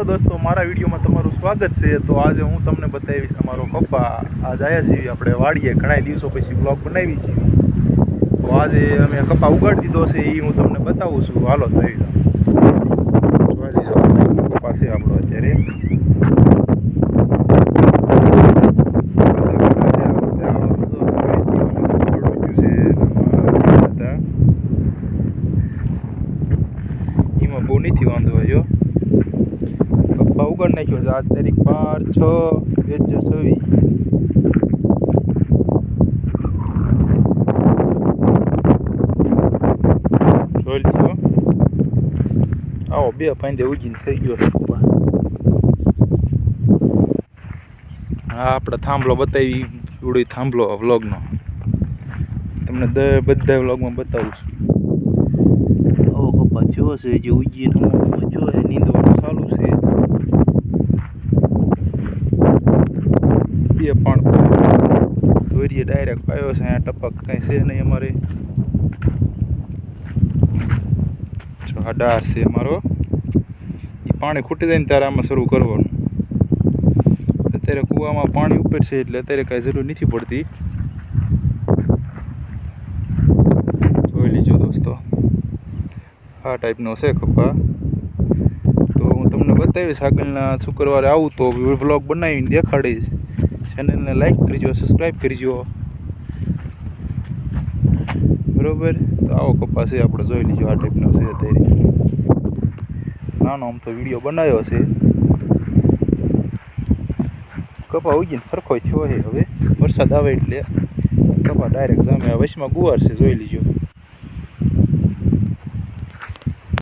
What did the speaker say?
Hello दोस्तों, मारा video में तमारुं स्वागत है। तो आज हूँ तमने बतावीश अमारो कप्पा। आज आया छीए अपने वाड़ीए, घणा दिवसों पछी ब्लॉग बनावी छे। तो आज अमे कप्पा उगाड़ी दीधो छे, ए हूँ तमने बतावुं छुं। हालो जोई लो, कप्पा छे आपणो अत्यारे। બહુ નથી વાંધો જો કપ્પા ઉગાડી નાખ્યો છે। આજ તારીખ 12/6/2024। જોઈ લીધો, આવો બે પાંદે ઉગીને થઈ ગયો છે કપ્પા। હા, આપણે થાંભલો બતાવી જોડી થાંભલો વ્લોગનો તમને બધા વ્લોગમાં બતાવું છું। આવો કપ્પા થયો છે, જે ઉગીને જો નીંદવાનું ચાલુ છે। બે પણ દોરીએ ડાયરેક્ટ પાયો છે, અહીંયા ટપક કાંઈ છે નહીં અમારે। જો આ ડાર છે અમારો, એ પાણી ખૂટી જાય ને ત્યારે આમાં શરૂ કરવાનું। અત્યારે કૂવામાં પાણી ઉપર છે એટલે અત્યારે કાંઈ જરૂર નથી પડતી। જોઈ લીજો દોસ્તો, આ ટાઈપનો છે કપ્પા। તો હું તમને બતાવીશ, આગળના શુક્રવારે આવું તો વ્લોગ બનાવીને દેખાડીશ। ચેનલને લાઈક કરજો, સબસ્ક્રાઈબ કરજો, બરાબર। તો આવો કપ્પા છે આપણે, જોઈ લીજો આ ટાઈપનો છે। અત્યારે નાનો આમ તો વિડીયો બનાવ્યો છે। કપા ઉગીને સરખો થયો છે, હવે વરસાદ આવે એટલે કપા ડાયરેક્ટ જામે। આ વચમાં ગુવાર છે, જોઈ લીજો।